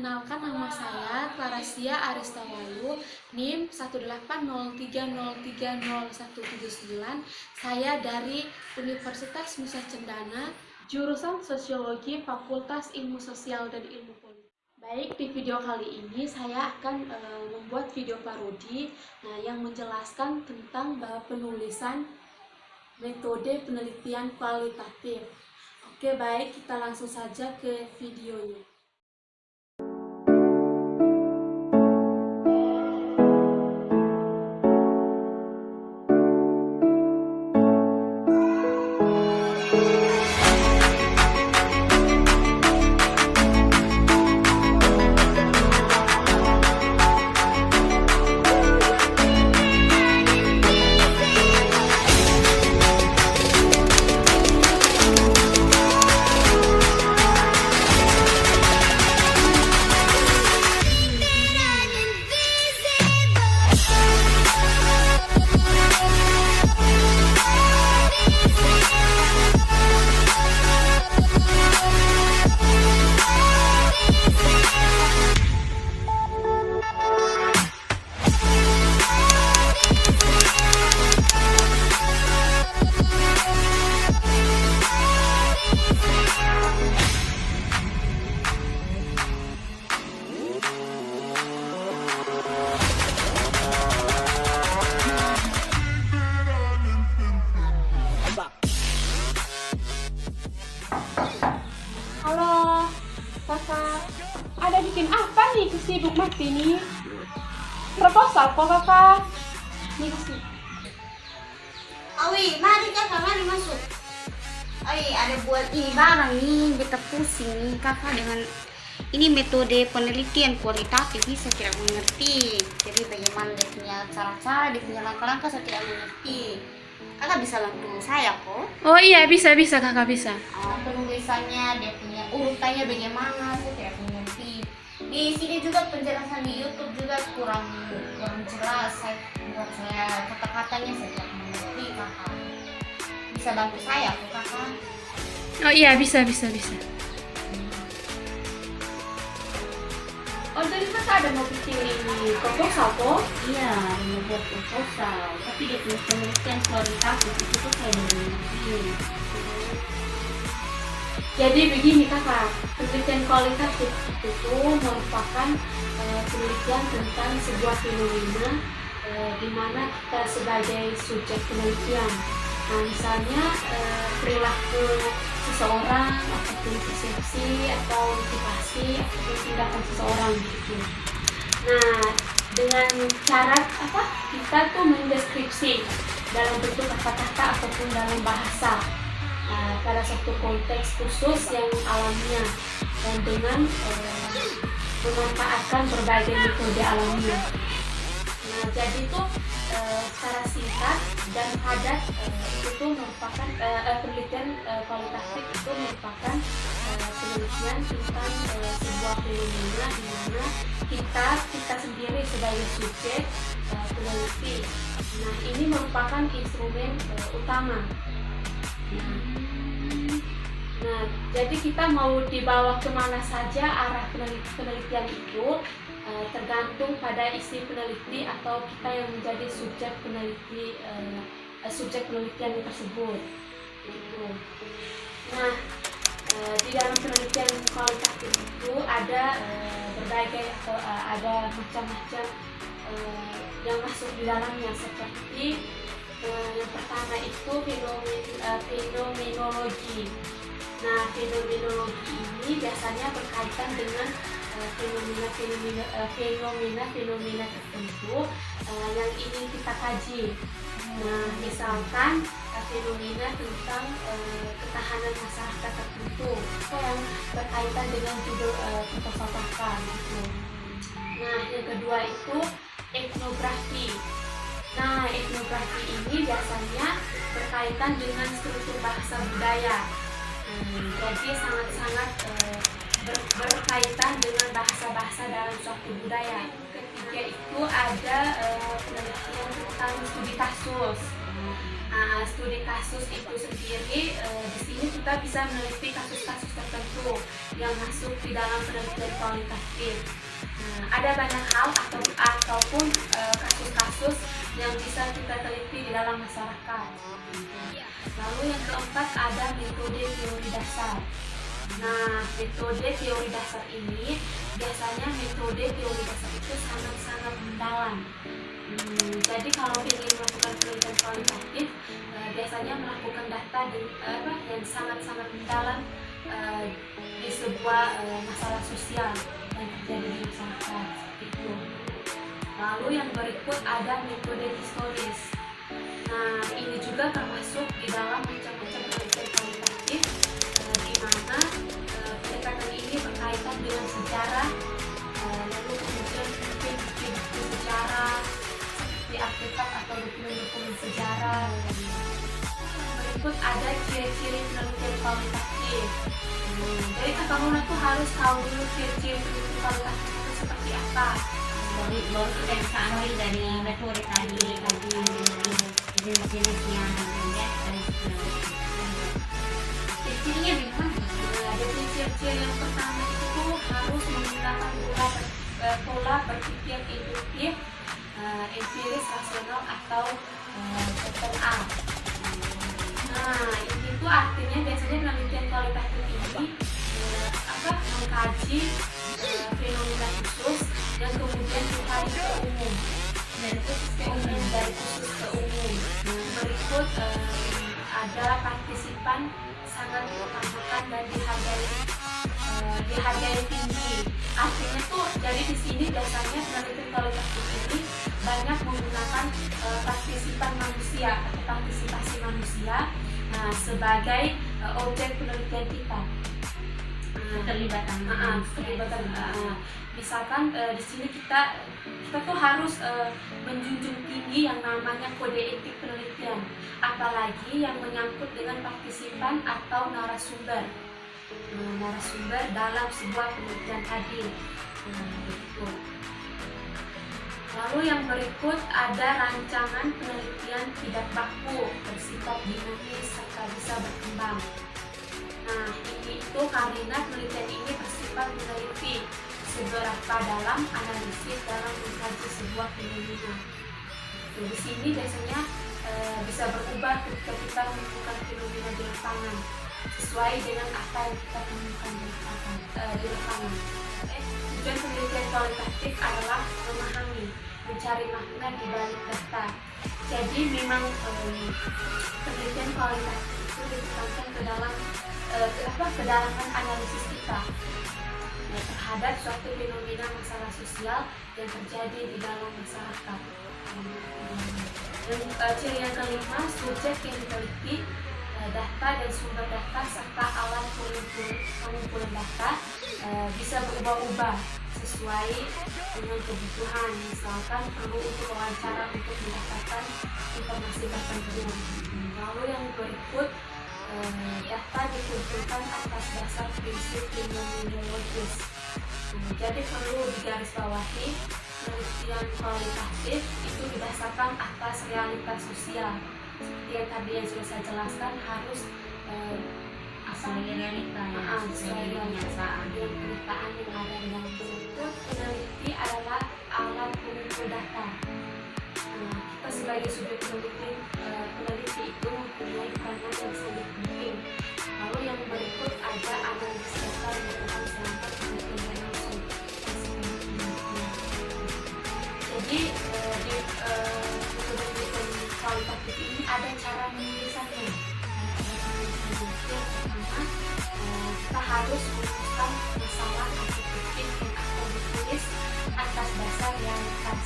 Perkenalkan, nama saya Clarasia Aristawalu, NIM 18030300179. Saya dari Universitas Nusa Cendana, jurusan Sosiologi, Fakultas Ilmu Sosial dan Ilmu Politik. Baik, di video kali ini saya akan membuat video parodi yang menjelaskan tentang penulisan metode penelitian kualitatif. Oke, baik, kita langsung saja ke videonya. Halo, kakak. Ada bikin apa nih kesibuk mati nih? Proposal kok kakak? Nih kesibuk. Awi, mari kakak, mari masuk. Awi, ada buat ini barang nih, beta pusing nih kakak dengan ini metode penelitian kualitatif ini saya tidak mengerti. Jadi bagaimana dia punya cara-cara, dia punya langkah-langkah saya tidak mengerti. Kakak bisa bantu saya kok. Oh iya, bisa kakak bisa. Penulisannya, dia punya urutannya bagaimana, saya tidak mengerti. Di sini juga penjelasan di YouTube juga kurang jelas. Saya kata-katanya saya tidak mengerti kakak. Bisa bantu saya kok kakak? Oh iya, bisa. Oh, jadi kakak ada mau bikin ini proposal kok? Iya, mau buat proposal, tapi dia punya penelitian kualitatif itu tuh saya belum mengerti. Jadi begini kakak, penelitian kualitatif itu merupakan penelitian tentang sebuah fenomena di mana kita sebagai subjek penelitian. Nah, misalnya perilaku seseorang, ataupun persepsi, atau motivasi, ataupun tindakan seseorang gitu. Nah, dengan cara kita tuh mendeskripsi dalam bentuk kata-kata ataupun dalam bahasa pada satu konteks khusus yang alamiah dan dengan memanfaatkan berbagai metode alamiah. Nah, jadi itu secara singkat dan padat itu merupakan penelitian kualitatif itu merupakan penelitian tentang sebuah fenomena di mana kita sendiri sebagai subjek peneliti. Nah, ini merupakan instrumen utama. Nah, jadi kita mau dibawa kemana saja arah penelitian itu tergantung pada isi peneliti atau kita yang menjadi subjek penelitian tersebut. Gitu. Nah, di dalam penelitian kualitatif itu ada berbagai atau ada macam-macam yang masuk di dalamnya, seperti yang pertama itu fenomenologi. Nah, fenomenologi ini biasanya berkaitan dengan fenomena tertentu yang ingin kita kaji. Nah, misalkan fenomena tentang ketahanan masyarakat tertentu yang berkaitan dengan judul proposal kakak gitu. Nah, yang kedua itu etnografi. Nah, etnografi ini biasanya berkaitan dengan struktur bahasa budaya. Jadi sangat-sangat berkaitan dengan bahasa-bahasa dalam suatu budaya. Ketiga itu ada penelitian tentang studi kasus. Nah, studi kasus itu sendiri, di sini kita bisa meneliti kasus-kasus tertentu yang masuk di dalam penelitian kualitatif. Nah, ada banyak hal ataupun kasus-kasus yang bisa kita teliti di dalam masyarakat. Lalu yang keempat ada metode teori dasar. Nah, metode teori dasar ini biasanya metode teori dasar itu sangat-sangat mendalam. Jadi kalau ingin melakukan penelitian kualitatif, biasanya melakukan data yang sangat-sangat mendalam di sebuah masalah sosial yang terjadi di masyarakat seperti itu. Lalu yang berikut ada metode historis. Nah, ini juga termasuk di dalam macam-macam penelitian kualitatif, di mana pendekatan ini berkaitan dengan sejarah, lalu kemudian mungkin bukti sejarah seperti artefak atau dokumen-dokumen sejarah. Berikut ada ciri-ciri penelitian kualitatif. Jadi kamu tuh harus tahu dulu ciri-ciri penelitian kualitatif itu seperti apa. Baru kita bisa ambil dari metode tadi jenis-jenis yang ada ciri-cirinya gimana? Jadi ciri-ciri yang pertama itu harus menggunakan pola berpikir induktif, empiris, rasional atau bottom up. Nah, ini tuh artinya biasanya penelitian kualitatif ini mengkaji fenomena khusus yang kemudian ditarik ke umum, dari khusus ke umum. Berikut ada partisipan sangat diutamakan dan dihargai tinggi. Artinya tuh jadi di sini biasanya penelitian kualitatif ini banyak menggunakan partisipan manusia atau partisipasi manusia sebagai objek penelitian kita. Keterlibatan. Misalkan di sini kita tuh harus menjunjung tinggi yang namanya kode etik penelitian, apalagi yang menyangkut dengan partisipan atau narasumber dalam sebuah penelitian tadi. Lalu yang berikut ada rancangan penelitian tidak baku, bersifat dinamis serta bisa berkembang. Nah, ini itu karena penelitian ini bersifat meneliti seberapa dalam analisis dalam mengkaji sebuah fenomena. Di sini biasanya bisa berubah ketika kita menemukan fenomena di lapangan sesuai dengan apa yang kita temukan di lapangan. Tujuan penelitian kualitatif adalah memahami, mencari makna di balik data. Jadi memang penelitian kualitatif itu ditekankan ke dalam kedalaman analisis kita terhadap suatu fenomena masalah sosial yang terjadi di dalam masyarakat. Dan ciri yang kelima, subjek yang diteliti, data dan sumber data serta alat pengumpulan data bisa berubah-ubah sesuai dengan kebutuhan. Misalkan perlu untuk wawancara untuk mendapatkan informasi tertentu. Lalu yang berikut, data dikumpulkan atas dasar prinsip fenomenologis. Jadi perlu digarisbawahi, penelitian kualitatif itu didasarkan atas realitas sosial. Seperti yang tadi yang sudah saya jelaskan, harus sesuai realita sesuai kenyataan yang ada di dalam tersebut. Peneliti adalah alat pengumpul data. Kita sebagai subjek peneliti itu mempunyai peranan yang sangat penting. Lalu yang berikut ada analisis data yang merupakan selangkah penelitian langsung. Jadi di penelitian kualitatif ini ada cara menulisannya. Kita harus merumuskan masalah atau topik yang akan ditulis atas dasar realitas.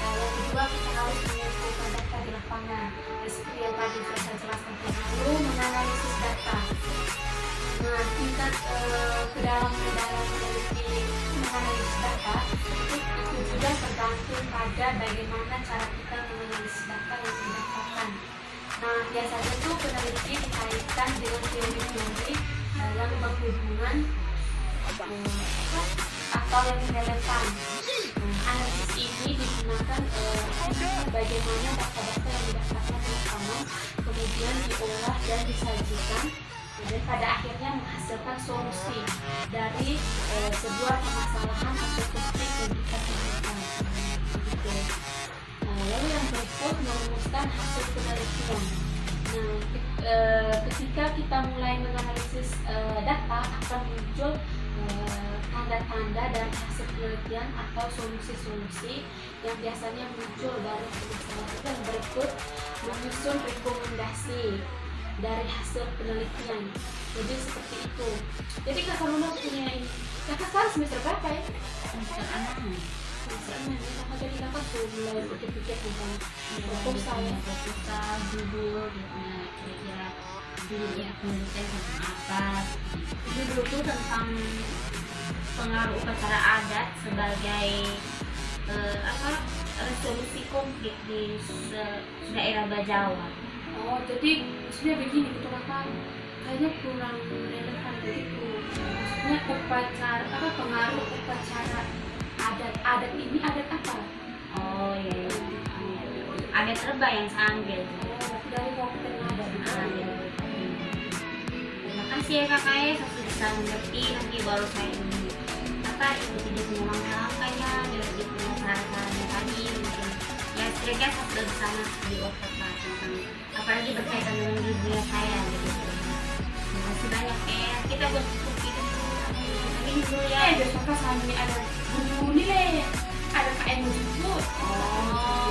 Yang kedua, kita harus mengumpulkan data di lapangan. Seperti yang tadi sudah saya jelaskan, lalu menganalisis data. Nah, tingkat kedalaman meneliti menganalisis data itu juga tergantung pada bagaimana cara kita menganalisis data yang didapatkan. Nah, biasanya tuh peneliti dikaitkan dengan teori-teori yang berhubungan atau yang relevan. Analisis ini menggunakan bagaimana data-data yang didaftarkan pertama, kemudian diolah dan disajikan, dan pada akhirnya menghasilkan solusi dari sebuah permasalahan atau konflik yang kita temukan. Gitu. Lalu yang berikut merumuskan hasil penelitian. Nah, ketika kita mulai menganalisis data, akan muncul tanda-tanda dan hasil penelitian atau solusi-solusi yang biasanya muncul dari permasalahan. Yang berikut menyusun rekomendasi dari hasil penelitian. Jadi seperti itu. Jadi kakak Luna punya ini. Kakak sekarang semester berapa ya? Semester 6. Semester 6 ya. Kakak jadi kakak tuh mulai pikir-pikir tentang proposal ya. Proposal, judul, kira-kira judulnya penelitian tentang apa. Judul itu tentang pengaruh upacara adat sebagai resolusi konflik di daerah Bajawa. Oh, jadi maksudnya begini gitu kakak, kayaknya kurang relevan begitu. Maksudnya upacara pengaruh upacara adat ini adat apa? Oh iya, adat Reba yang saya ambil. Oh, berarti dari Kabupaten Ngada gitu. Terima kasih ya kakak ya, saya sudah bisa mengerti. Nanti baru saya ikuti dia punya langkah-langkahnya, dia punya saran-sarannya tadi mungkin. Ya setidaknya saya sudah bisa di otak tentang apalagi berkaitan dengan dunia saya gitu. Terima kasih banyak ya. Kita buat kopi dulu. Ini dulu ya. Kakak sambil ada buku nilai, ada KM buku. Oh.